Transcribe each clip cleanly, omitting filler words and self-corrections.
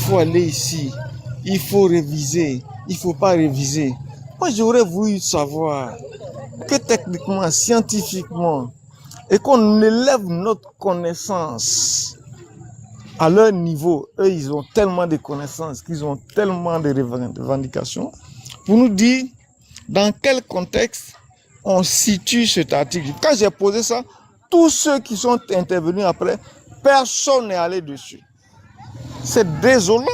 faut aller ici, il faut réviser, il ne faut pas réviser. Moi, j'aurais voulu savoir que techniquement, scientifiquement, et qu'on élève notre connaissance à leur niveau. Eux, ils ont tellement de connaissances, qu'ils ont tellement de revendications, pour nous dire dans quel contexte on situe cet article. Quand j'ai posé ça, tous ceux qui sont intervenus après, personne n'est allé dessus. C'est désolant.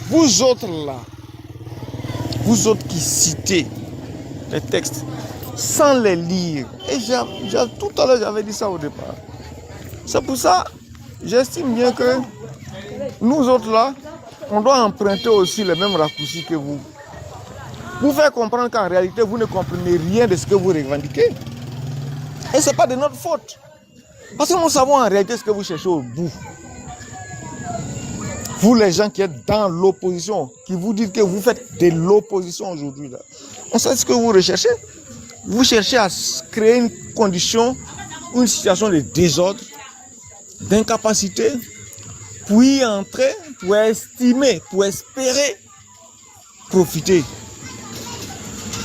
Vous autres là, vous autres qui citez les textes sans les lire, et tout à l'heure j'avais dit ça au départ. C'est pour ça, j'estime bien que nous autres là, on doit emprunter aussi les mêmes raccourcis que vous. Vous faire comprendre qu'en réalité, vous ne comprenez rien de ce que vous revendiquez. Et ce n'est pas de notre faute. Parce que nous savons en réalité ce que vous cherchez au bout. Vous les gens qui êtes dans l'opposition, qui vous dites que vous faites de l'opposition aujourd'hui, on sait ce que vous recherchez. Vous cherchez à créer une condition, une situation de désordre, d'incapacité, pour y entrer, pour estimer, pour espérer profiter.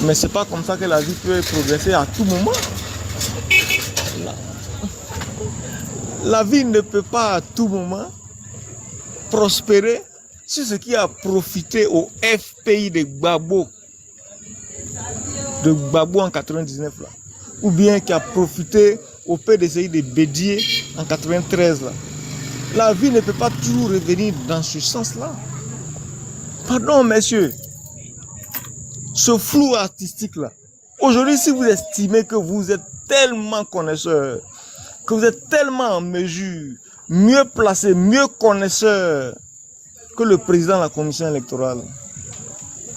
Mais ce n'est pas comme ça que la vie peut progresser à tout moment. La vie ne peut pas à tout moment prospérer sur ce qui a profité au FPI de Gbagbo en 99 là, ou bien qui a profité au PDCI de Bédié en 93 là. La vie ne peut pas toujours revenir dans ce sens-là. Pardon, messieurs. Ce flou artistique-là. Aujourd'hui, si vous estimez que vous êtes tellement connaisseur, que vous êtes tellement en mesure, mieux placé, mieux connaisseur que le président de la commission électorale,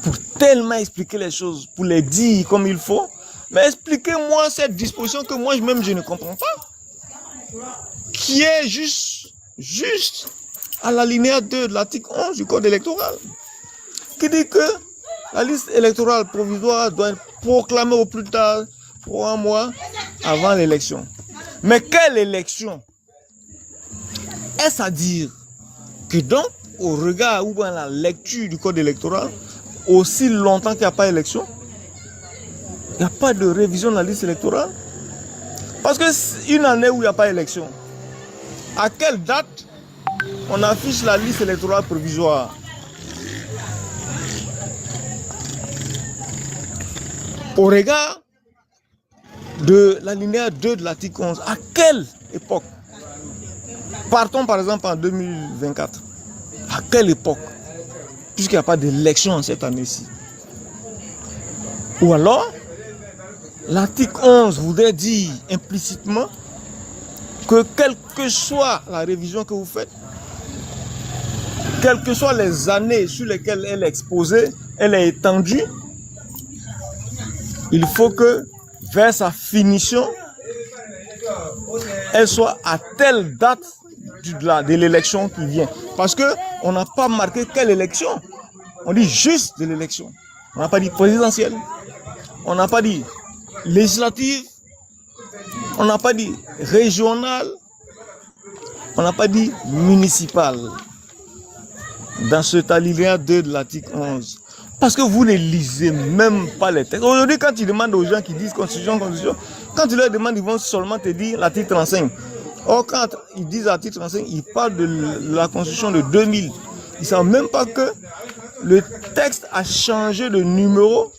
pour tellement expliquer les choses, pour les dire comme il faut, mais expliquez-moi cette disposition que moi-même je ne comprends pas, qui est juste à l'alinéa 2 de l'article 11 du code électoral, qui dit que la liste électorale provisoire doit être proclamée au plus tard 3 mois avant l'élection. Mais quelle élection? Est-ce à dire que donc, au regard ou à la lecture du code électoral, aussi longtemps qu'il n'y a pas d'élection, il n'y a pas de révision de la liste électorale? Parce que une année où il n'y a pas d'élection, à quelle date on affiche la liste électorale provisoire? Au regard de l'alinéa 2 de l'article 11, à quelle époque? Partons par exemple en 2024. À quelle époque? Puisqu'il n'y a pas d'élection en cette année-ci. Ou alors, l'article 11 voudrait dire implicitement que quelle que soit la révision que vous faites, quelles que soient les années sur lesquelles elle est exposée, elle est étendue, il faut que vers sa finition, elle soit à telle date de l'élection qui vient. Parce qu'on n'a pas marqué quelle élection. On dit juste de l'élection. On n'a pas dit présidentielle. On n'a pas dit législative. On n'a pas dit régionale. On n'a pas dit municipale. Dans cet alinéa 2 de l'article 11. Parce que vous ne lisez même pas les textes. Aujourd'hui, quand tu demandes aux gens qui disent constitution, quand tu leur demandes, ils vont seulement te dire l'article 35. Or, quand ils disent l'article 35, ils parlent de la constitution de 2000. Ils ne savent même pas que le texte a changé de numéro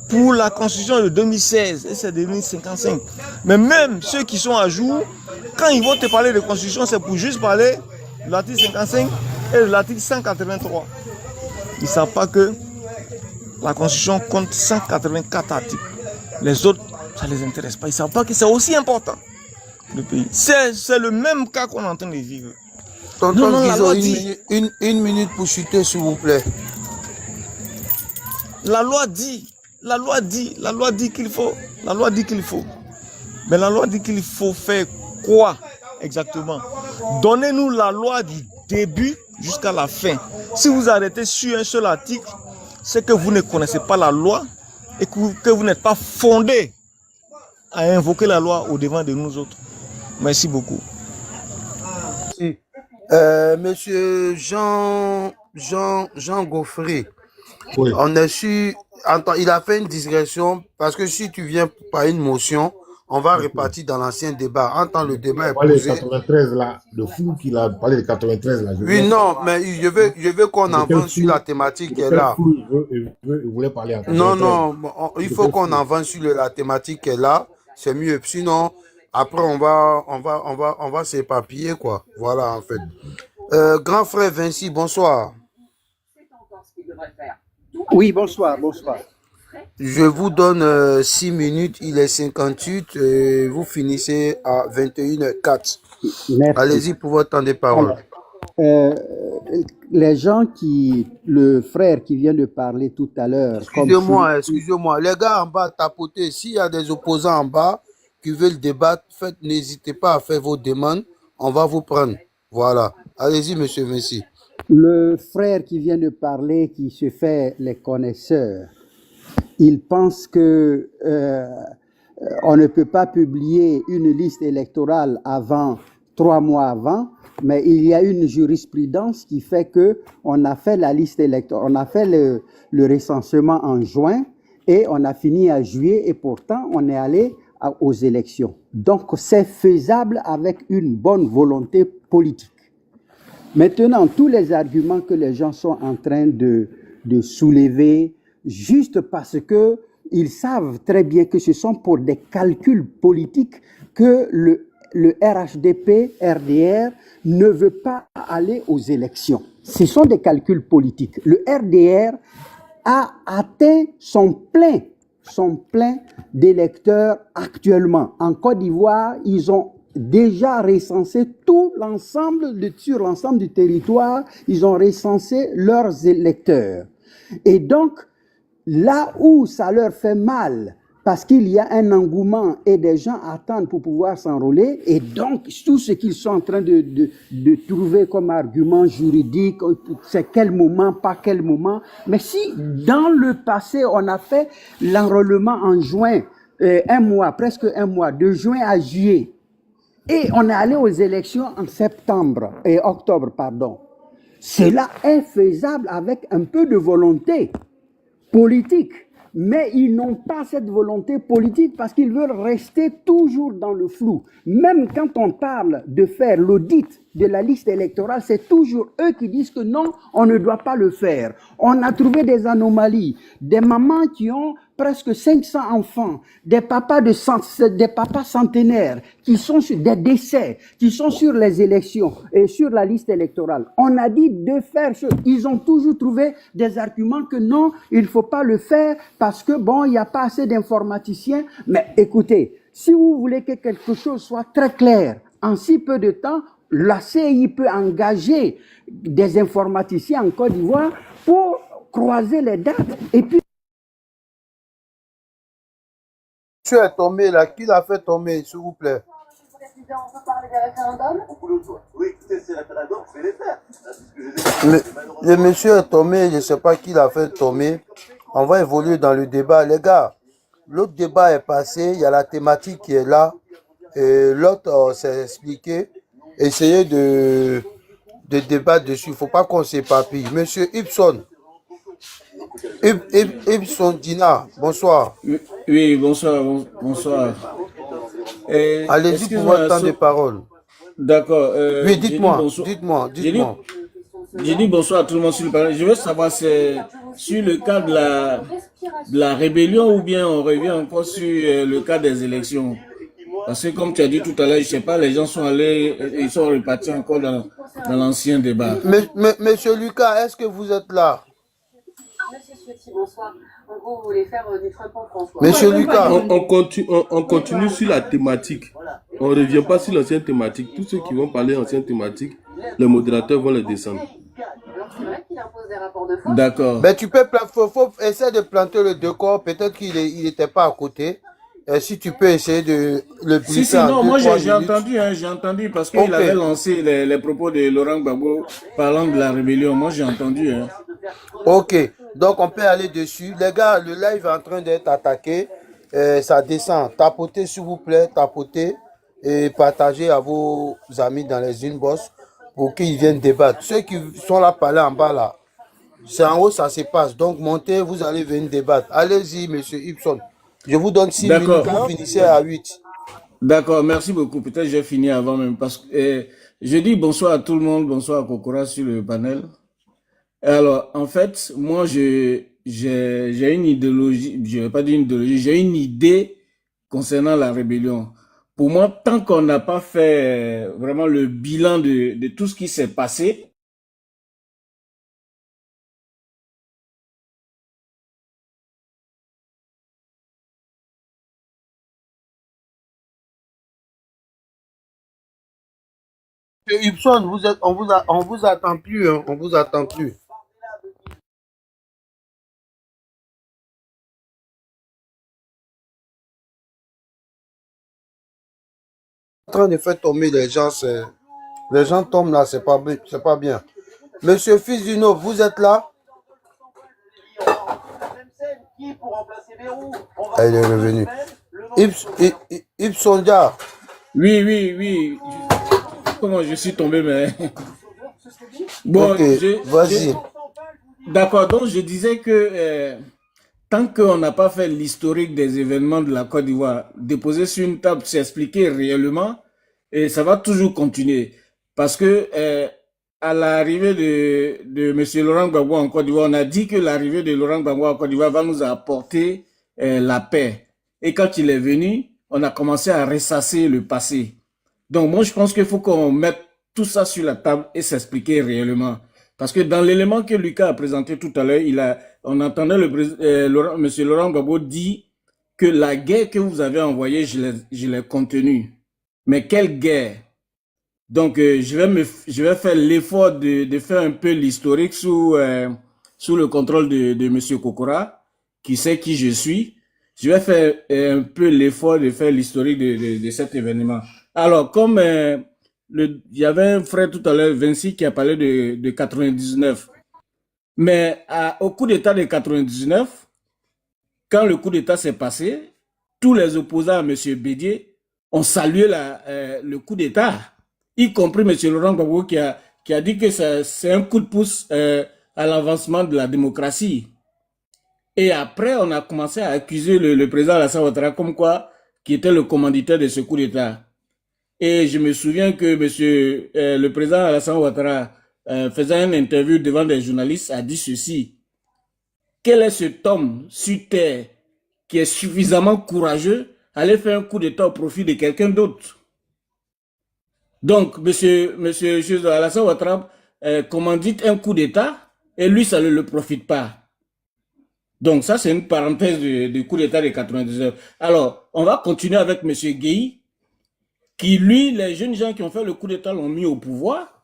pour la constitution de 2016. Et c'est 2055. Mais même ceux qui sont à jour, quand ils vont te parler de constitution, c'est pour juste parler de l'article 55 et de l'article 183. Ils ne savent pas que la Constitution compte 184 articles. Les autres, ça ne les intéresse pas. Ils ne savent pas que c'est aussi important, le pays. C'est le même cas qu'on est en train de vivre. Tonton Guizot, une minute pour chuter, s'il vous plaît. La loi dit qu'il faut. Mais la loi dit qu'il faut faire quoi exactement? Donnez-nous la loi du début jusqu'à la fin. Si vous arrêtez sur un seul article, c'est que vous ne connaissez pas la loi et que vous n'êtes pas fondé à invoquer la loi au devant de nous autres. Merci beaucoup. Monsieur Jean Gaufré, Oui, on est sûr, il a fait une digression parce que si tu viens par une motion, on va ok. repartir dans l'ancien débat. Entends, le Il débat a est parlé de posé. 93 là, le flou qu'il a parlé de 93 là. Je Oui, voulais non, mais je veux qu'on de quel avance sur la flou, thématique qui de est quel là. flou il voulait parler en Non, 93. non, il De faut quel qu'on flou? avance sur la thématique qui est là. C'est mieux. Sinon, après, on va s'éparpiller, quoi. Voilà, en fait. Grand frère Vinci, bonsoir. Oui, bonsoir, bonsoir. Je vous donne 6 minutes, il est 58, et vous finissez à 21h04. Merci. Allez-y pour votre temps de parole. Alors, euh, les gens le frère qui vient de parler tout à l'heure, comme si, Excusez-moi. Les gars en bas, tapotez. S'il y a des opposants en bas qui veulent débattre, n'hésitez pas à faire vos demandes. On va vous prendre. Voilà. Allez-y, monsieur Vinci. le frère qui vient de parler, qui se fait les connaisseurs, il pense que on ne peut pas publier une liste électorale avant 3 mois avant, mais il y a une jurisprudence qui fait que on a fait la liste électorale, on a fait le recensement en juin et on a fini à juillet et pourtant on est allé aux élections. Donc c'est faisable avec une bonne volonté politique. Maintenant, tous les arguments que les gens sont en train de soulever, juste parce que ils savent très bien que ce sont pour des calculs politiques que le RHDP, RDR, ne veut pas aller aux élections. Ce sont des calculs politiques. Le RDR a atteint son plein d'électeurs actuellement. En Côte d'Ivoire, ils ont déjà recensé sur l'ensemble du territoire, ils ont recensé leurs électeurs. Et donc, là où ça leur fait mal, parce qu'il y a un engouement et des gens attendent pour pouvoir s'enrôler, et donc tout ce qu'ils sont en train de trouver comme argument juridique, c'est quel moment, pas quel moment. Mais si dans le passé, on a fait l'enrôlement en juin, presque un mois, de juin à juillet, et on est allé aux élections en octobre, pardon. Cela est faisable avec un peu de volonté politique. Mais ils n'ont pas cette volonté politique parce qu'ils veulent rester toujours dans le flou. Même quand on parle de faire l'audit de la liste électorale, c'est toujours eux qui disent que non, on ne doit pas le faire. On a trouvé des anomalies, des mamans qui ont presque 500 enfants, des papas centenaires qui sont sur des décès, qui sont sur les élections et sur la liste électorale. On a dit de faire ce. Ils ont toujours trouvé des arguments que non, il ne faut pas le faire parce que bon, il n'y a pas assez d'informaticiens. Mais écoutez, si vous voulez que quelque chose soit très clair, en si peu de temps, la CI peut engager des informaticiens en Côte d'Ivoire pour croiser les dates et puis Tu es tombé là. Qui l'a fait tomber, s'il vous plaît? On peut parler des référendums? Oui, écoutez, c'est référendum, je vais les faire. Le monsieur est tombé, je ne sais pas qui l'a fait tomber. On va évoluer dans le débat. Les gars, l'autre débat est passé, il y a la thématique qui est là. L'autre s'est expliqué. Essayez de débattre dessus. Il ne faut pas qu'on s'éparpille. Monsieur Ibson, Ibson Dina, bonsoir. Oui, bonsoir, bonsoir. Allez-y pour votre temps de parole. D'accord. Oui, dites-moi. J'ai dit bonsoir à tout le monde sur le panel. Je veux savoir c'est sur le cas de la rébellion ou bien on revient encore sur le cas des élections. Parce que comme tu as dit tout à l'heure, je sais pas, les gens sont allés, ils sont repartis encore dans l'ancien débat. Monsieur Lucas, est-ce que vous êtes là? Monsieur Ciotti, bonsoir. En gros, vous voulez faire du Trump en France. Monsieur Lucas. On continue sur la thématique. On ne revient pas sur l'ancienne thématique. Tous ceux qui vont parler ancienne thématique, les modérateurs vont les descendre. Alors c'est vrai qu'il impose des rapports de force. D'accord. Ben, faut essayer de planter le décor. Peut-être qu'il n'était pas à côté. Si tu peux essayer de le glisser. Si, non, moi j'ai entendu parce qu'il avait lancé les propos de Laurent Gbagbo parlant de la rébellion. Moi j'ai entendu. Ok, donc on peut aller dessus. Les gars, le live est en train d'être attaqué. Ça descend. Tapotez s'il vous plaît, tapotez et partagez à vos amis dans les inbox pour qu'ils viennent débattre. Ceux qui sont là, parler en bas là, c'est en haut, ça se passe. Donc montez, vous allez venir débattre. Allez-y, monsieur Ibson. Je vous donne 6 minutes, D'accord. vous finissez à 8. D'accord, merci beaucoup. Peut-être j'ai fini avant même parce que je dis bonsoir à tout le monde, bonsoir à Kokora sur le panel. Alors, en fait, moi, j'ai une idéologie, je vais pas dire une idéologie, j'ai une idée concernant la rébellion. Pour moi, tant qu'on n'a pas fait vraiment le bilan de tout ce qui s'est passé, Monsieur Ibson, on vous attend plus, hein, on vous attend plus. En train de faire tomber les gens, les gens tombent là, c'est pas bien. Monsieur Fizino, vous êtes là? Qui pour remplacer Bérou? On va Ah, il est revenu. Ibsondia, oui, oui, oui. Comment je suis tombé, mais bon, ok, vas-y. d'accord. Donc, je disais que tant qu'on n'a pas fait l'historique des événements de la Côte d'Ivoire, déposer sur une table, s'expliquer réellement, et ça va toujours continuer. Parce que à l'arrivée de M. Laurent Gbagbo en Côte d'Ivoire, on a dit que l'arrivée de Laurent Gbagbo en Côte d'Ivoire va nous apporter la paix. Et quand il est venu, on a commencé à ressasser le passé. Donc moi, je pense qu'il faut qu'on mette tout ça sur la table et s'expliquer réellement. Parce que dans l'élément que Lucas a présenté tout à l'heure, on entendait M. Laurent Gbagbo dire que la guerre que vous avez envoyée, je l'ai contenue. Mais quelle guerre? Donc, je vais faire l'effort de faire un peu l'historique sous le contrôle de M. Kokora, qui sait qui je suis. Je vais faire un peu l'effort de faire l'historique de cet événement. Alors, comme il y avait un frère tout à l'heure, Vinci, qui a parlé de 99. Mais au coup d'État de 99, quand le coup d'État s'est passé, tous les opposants à M. Bédier ont salué le coup d'État, y compris M. Laurent Gbagbo qui a dit que c'est un coup de pouce à l'avancement de la démocratie. Et après, on a commencé à accuser le président Alassane Ouattara comme quoi, qui était le commanditaire de ce coup d'État. Et je me souviens que le président Alassane Ouattara, faisant une interview devant des journalistes, a dit ceci. Quel est cet homme sur terre qui est suffisamment courageux à aller faire un coup d'État au profit de quelqu'un d'autre? Donc, monsieur Alassane Ouattara commandite un coup d'État et lui, ça ne le profite pas. Donc, ça, c'est une parenthèse du coup d'État de 99. Alors, on va continuer avec M. Gueye, qui, lui, les jeunes gens qui ont fait le coup d'État l'ont mis au pouvoir,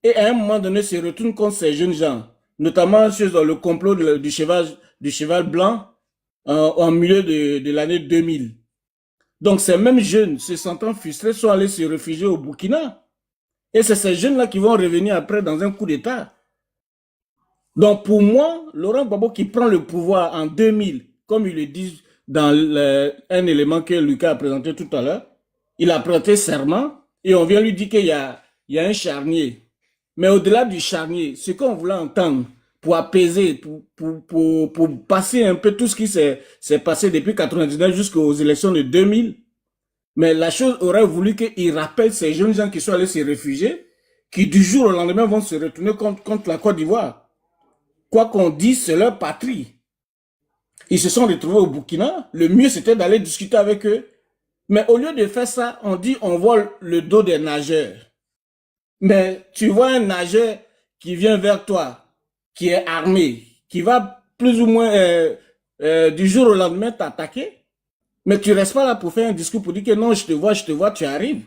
et à un moment donné, se retourne contre ces jeunes gens, notamment sur le complot du cheval blanc en milieu de l'année 2000. Donc, ces mêmes jeunes, se sentant frustrés, sont allés se réfugier au Burkina. Et c'est ces jeunes-là qui vont revenir après dans un coup d'État. Donc, pour moi, Laurent Gbagbo qui prend le pouvoir en 2000, comme il le dit dans un élément que Lucas a présenté tout à l'heure, il a prêté serment et on vient lui dire qu'il y a un charnier. Mais au-delà du charnier, ce qu'on voulait entendre pour apaiser, pour passer un peu tout ce qui s'est passé depuis 1999 jusqu'aux élections de 2000, mais la chose aurait voulu qu'il rappelle ces jeunes gens qui sont allés se réfugier, qui du jour au lendemain vont se retourner contre la Côte d'Ivoire. Quoi qu'on dise, c'est leur patrie. Ils se sont retrouvés au Burkina. Le mieux, c'était d'aller discuter avec eux. Mais au lieu de faire ça, on dit on voit le dos des nageurs. Mais tu vois un nageur qui vient vers toi, qui est armé, qui va plus ou moins du jour au lendemain t'attaquer. Mais tu restes pas là pour faire un discours pour dire que non, je te vois, tu arrives.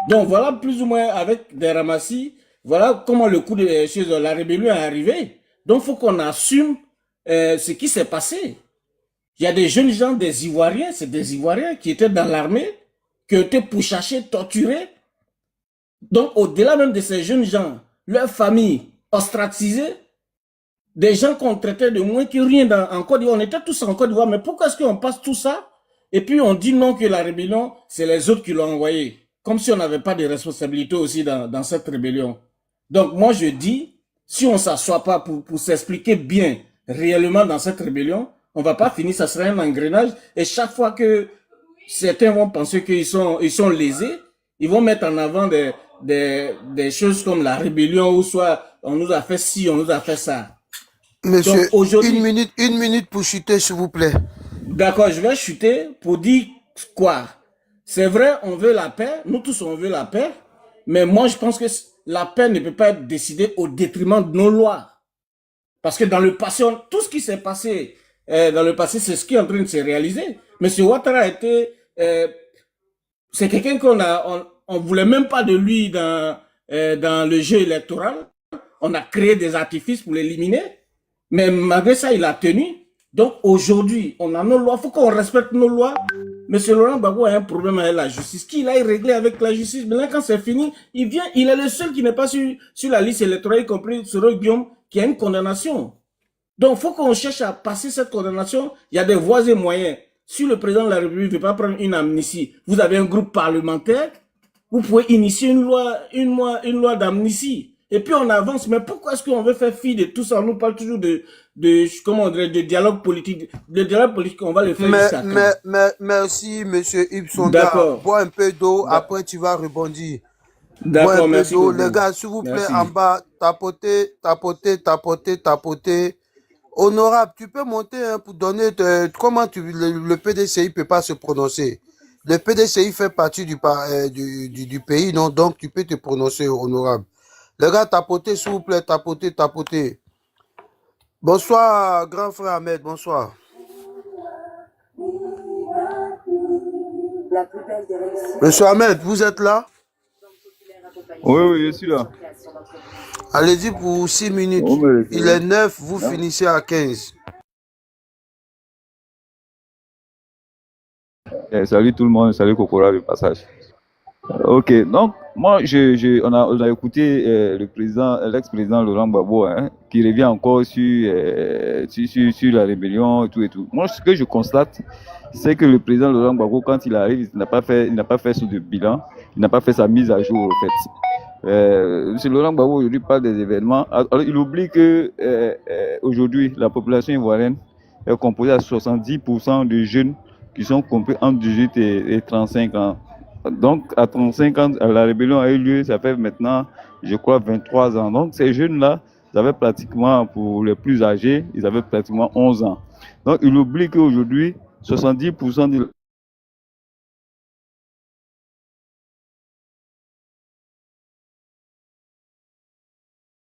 Donc voilà plus ou moins avec des ramassis, voilà comment le coup de la rébellion est arrivé. Donc il faut qu'on assume ce qui s'est passé. Il y a des jeunes gens, des Ivoiriens, c'est des Ivoiriens qui étaient dans l'armée, qui ont été pourchassés, torturés. Donc au-delà même de ces jeunes gens, leurs familles ostracisées, des gens qu'on traitait de moins que rien en Côte d'Ivoire. On était tous en Côte d'Ivoire, mais pourquoi est-ce qu'on passe tout ça et puis on dit non que la rébellion, c'est les autres qui l'ont envoyé? comme si on n'avait pas de responsabilité aussi dans cette rébellion. Donc moi je dis, si on ne s'assoit pas pour s'expliquer bien réellement dans cette rébellion, on ne va pas finir, ça sera un engrenage. Et chaque fois que certains vont penser qu'ils sont lésés, ils vont mettre en avant des choses comme la rébellion ou soit on nous a fait ci, on nous a fait ça. Monsieur, Donc, une minute pour chuter, s'il vous plaît. D'accord, je vais chuter pour dire quoi? C'est vrai, on veut la paix, nous tous on veut la paix, mais moi je pense que la paix ne peut pas être décidée au détriment de nos lois. Parce que dans le passé, tout ce qui s'est passé dans le passé, c'est ce qui est en train de se réaliser. Monsieur Ouattara a été... c'est quelqu'un on voulait même pas de lui dans le jeu électoral. On a créé des artifices pour l'éliminer. Mais malgré ça, il a tenu. Donc aujourd'hui, on a nos lois. Il faut qu'on respecte nos lois. Monsieur Laurent Gbagbo a un problème avec la justice. Qu'il aille régler avec la justice. Maintenant, quand c'est fini, il est le seul qui n'est pas sur la liste électorale, y compris Cyril Guillaume, qui a une condamnation. Donc, il faut qu'on cherche à passer cette condamnation. Il y a des voies et moyens. Si le président de la République ne veut pas prendre une amnistie, vous avez un groupe parlementaire, vous pouvez initier une loi d'amnistie. Et puis on avance. Mais pourquoi est-ce qu'on veut faire fi de tout ça? On nous parle toujours comment on dirait, de dialogue politique. Le dialogue politique, on va le faire jusqu'à quand? Merci, monsieur Ibsonda. D'accord. Bois un peu d'eau, après tu vas rebondir. D'accord, merci beaucoup. Les gars, s'il vous plaît, Merci. en bas, tapotez. Honorable, tu peux monter pour donner comment le PDCI peut pas se prononcer. Le PDCI fait partie du pays, non? Donc tu peux te prononcer, honorable. Les gars, tapotez, s'il vous plaît, tapotez. Bonsoir, grand frère Ahmed, bonsoir. Monsieur Ahmed, vous êtes là? Oui, je suis là. Allez-y pour 6 minutes. Oh, mais Il est 9, vous finissez à 15. Salut tout le monde, salut Kokora du passage. Ok, donc moi on a écouté l'ex-président Laurent Gbagbo, hein, qui revient encore sur la rébellion et tout. Moi, ce que je constate, c'est que le président Laurent Gbagbo, quand il arrive, il n'a pas fait son bilan, il n'a pas fait sa mise à jour en fait. M. Laurent Gbagbo aujourd'hui parle des événements. Alors, il oublie que aujourd'hui la population ivoirienne est composée à 70% de jeunes qui sont compris entre 18 et 35 ans. Donc, à 35 ans, la rébellion a eu lieu, ça fait maintenant, je crois, 23 ans. Donc, ces jeunes-là, ils avaient pratiquement, pour les plus âgés, ils avaient pratiquement 11 ans. Donc, il oublie qu'aujourd'hui, 70% de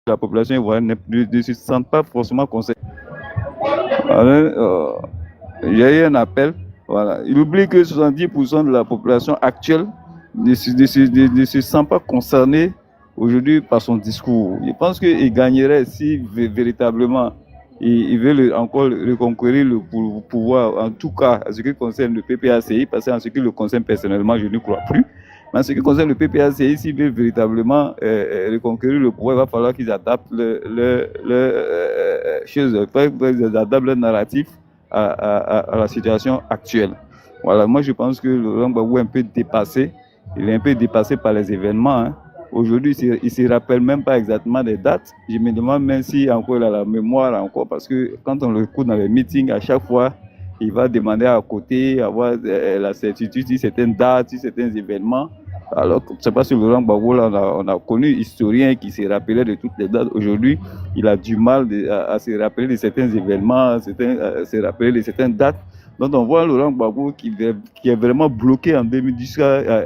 la population ivoirienne ne se sent pas forcément concernée. Alors, il y a eu un appel. Voilà. Il oublie que 70% de la population actuelle ne se sent pas concernée aujourd'hui par son discours. Je pense qu'il gagnerait si véritablement il veut encore reconquérir le pouvoir, en tout cas en ce qui concerne le PPACI, parce qu'en ce qui le concerne personnellement, je ne crois plus. Mais en ce qui concerne le PPACI, s'il veut véritablement reconquérir le pouvoir, il va falloir qu'ils adaptent ils adaptent leur narratif à la situation actuelle. Voilà, moi je pense que Laurent Gbagbo est un peu dépassé. Il est un peu dépassé par les événements. Hein. Aujourd'hui, il ne se rappelle même pas exactement des dates. Je me demande même si encore il a la mémoire encore, parce que quand on le écoute dans les meetings, à chaque fois, il va demander à côté, avoir la certitude sur certaines dates, sur certains événements. Alors, c'est pas sur Laurent Gbagbo, là, on a connu un historien qui se rappelait de toutes les dates. Aujourd'hui, il a du mal à se rappeler de certains événements, à se rappeler de certaines dates. Donc, on voit Laurent Gbagbo qui est vraiment bloqué en 2010,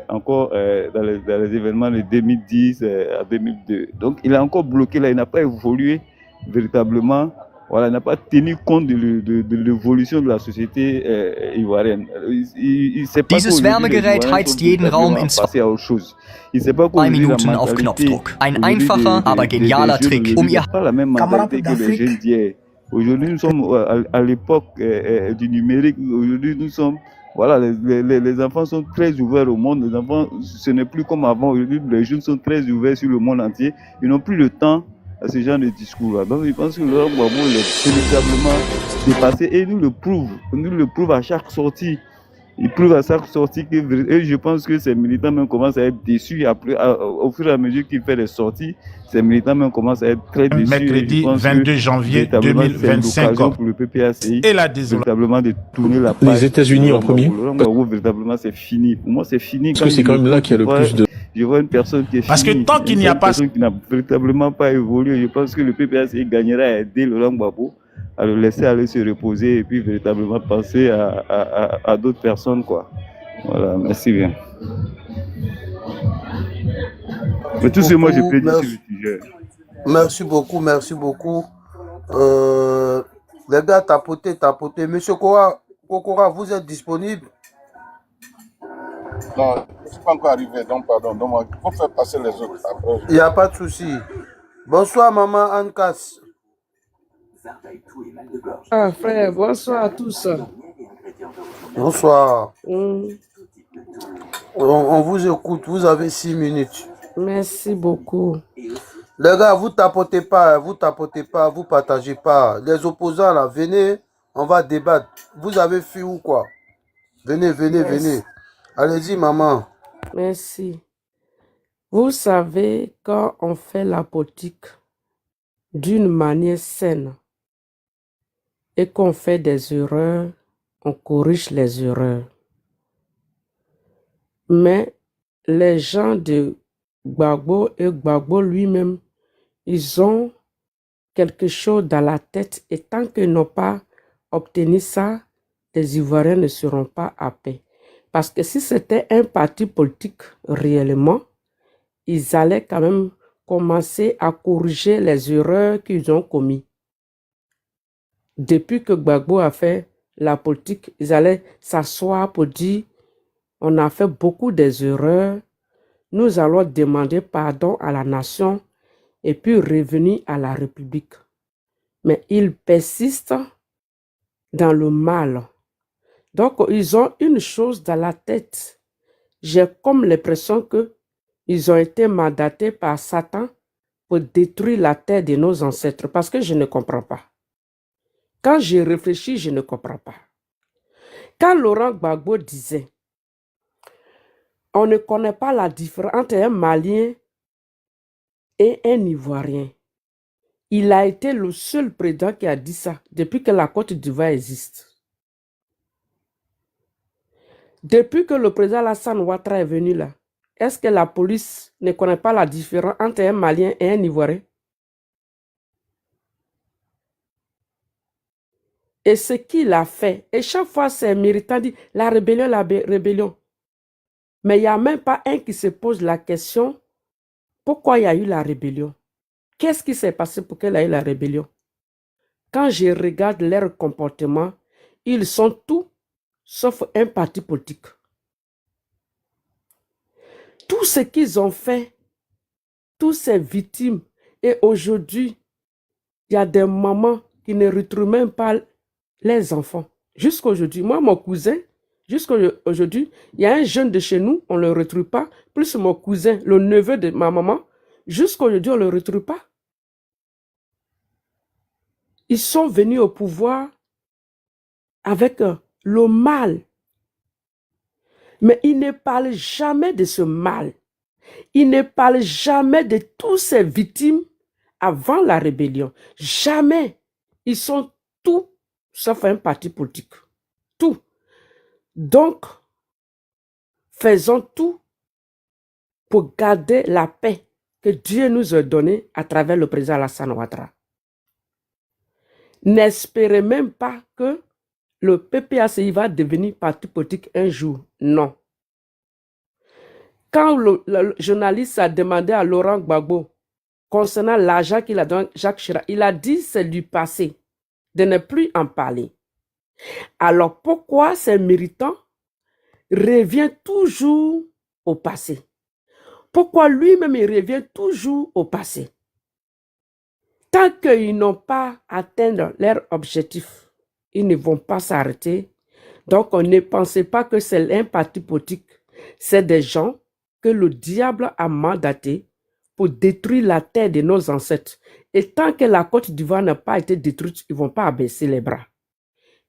encore dans les événements de 2010 à 2002. Donc, il est encore bloqué là, il n'a pas évolué véritablement. Voilà, il n'a pas tenu compte de l'évolution de la société ivoirienne. Dieses Wärmegerät heizt jeden Raum in 2 Minuten auf Knopfdruck. Ein einfacher, aber genialer Trick, um ihr... Aujourd'hui, nous sommes à l'époque du numérique. Aujourd'hui, nous sommes... Voilà, les enfants sont très ouverts au monde. Les enfants, ce n'est plus comme avant. Aujourd'hui, les jeunes sont très ouverts sur le monde entier. Ils n'ont plus le temps à ce genre de discours-là. Donc, je pense que Laurent Gbagbo est véritablement dépassé et nous le prouve à chaque sortie. Ils prouvent à chaque sortie que, et je pense que ces militants même commencent à être déçus après, au fur et à mesure qu'il fait les sorties, ces militants même commencent à être très déçus. Mercredi 22 janvier 2025. Pour le PPACI, et la désolation. Véritablement de tourner la page. Les États-Unis en premier. Véritablement, c'est fini. Pour moi, c'est fini. Parce que c'est quand même là qu'il y a le plus de. Je vois une personne qui est Parce finie, que tant qu'il n'y a pas... Une personne qui n'a véritablement pas évolué, je pense que le PPACI gagnera à aider Laurent Gbagbo à le laisser aller se reposer et puis véritablement penser à d'autres personnes, quoi. Voilà, merci bien. Mais tout ce que moi je peux dire sur le sujet. Merci beaucoup, merci beaucoup. Les gars, tapotez. Monsieur Kokora, vous êtes disponible? Non, je ne suis pas encore arrivé, donc pardon. Donc, il faut faire passer les autres après. Il n'y a pas de souci. Bonsoir, maman Anne-Casse. Ah, frère, bonsoir à tous. Bonsoir. On vous écoute, vous avez 6 minutes. Merci beaucoup. Les gars, vous tapotez pas, vous partagez pas. Les opposants là, venez, on va débattre. Vous avez fui ou quoi? Venez. Allez-y, maman. Merci. Vous savez, quand on fait la politique d'une manière saine et qu'on fait des erreurs, on corrige les erreurs. Mais les gens de Gbagbo et Gbagbo lui-même, ils ont quelque chose dans la tête et tant qu'ils n'ont pas obtenu ça, les Ivoiriens ne seront pas à paix. Parce que si c'était un parti politique réellement, ils allaient quand même commencer à corriger les erreurs qu'ils ont commises. Depuis que Gbagbo a fait la politique, ils allaient s'asseoir pour dire on a fait beaucoup des erreurs, nous allons demander pardon à la nation et puis revenir à la République. Mais ils persistent dans le mal. Donc, ils ont une chose dans la tête. J'ai comme l'impression qu'ils ont été mandatés par Satan pour détruire la terre de nos ancêtres parce que je ne comprends pas. Quand j'y réfléchis, je ne comprends pas. Quand Laurent Gbagbo disait on ne connaît pas la différence entre un Malien et un Ivoirien, il a été le seul président qui a dit ça depuis que la Côte d'Ivoire existe. Depuis que le président Alassane Ouattara est venu là, est-ce que la police ne connaît pas la différence entre un Malien et un Ivoirien? Et ce qu'il a fait, et chaque fois c'est méritant dit la rébellion. Mais il n'y a même pas un qui se pose la question pourquoi il y a eu la rébellion? Qu'est-ce qui s'est passé pour qu'il y ait eu la rébellion? Quand je regarde leur comportement, ils sont tout sauf un parti politique. Tout ce qu'ils ont fait, toutes ces victimes, et aujourd'hui, il y a des mamans qui ne retrouvent même pas les enfants. Jusqu'aujourd'hui, moi, mon cousin, jusqu'aujourd'hui, il y a un jeune de chez nous, on ne le retrouve pas, plus mon cousin, le neveu de ma maman, jusqu'aujourd'hui, on ne le retrouve pas. Ils sont venus au pouvoir avec le mal. Mais ils ne parlent jamais de ce mal. Ils ne parlent jamais de toutes ces victimes avant la rébellion. Jamais. Ils sont tout sauf un parti politique. Tout. Donc, faisons tout pour garder la paix que Dieu nous a donnée à travers le président Alassane Ouattara. N'espérez même pas que le PPACI va devenir parti politique un jour. Non. Quand le journaliste a demandé à Laurent Gbagbo concernant l'argent qu'il a donné à Jacques Chirac, il a dit c'est du passé, de ne plus en parler. Alors pourquoi ces militants reviennent toujours au passé? Pourquoi lui-même il revient toujours au passé? Tant qu'ils n'ont pas atteint leur objectif, ils ne vont pas s'arrêter. Donc, on ne pensez pas que c'est un parti politique. C'est des gens que le diable a mandatés pour détruire la terre de nos ancêtres. Et tant que la Côte d'Ivoire n'a pas été détruite, ils ne vont pas abaisser les bras.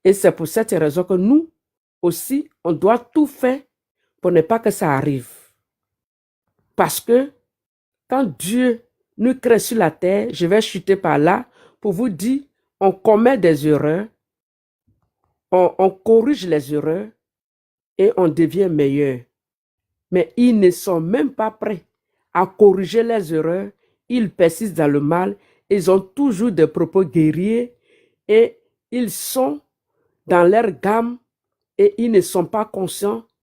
Et c'est pour cette raison que nous, aussi, on doit tout faire pour ne pas que ça arrive. Parce que quand Dieu nous crée sur la terre, je vais chuter par là pour vous dire, on commet des erreurs, on corrige les erreurs et on devient meilleur. Mais ils ne sont même pas prêts à corriger les erreurs, ils persistent dans le mal, ils ont toujours des propos guerriers et ils sont dans leur gamme et ils ne sont pas conscients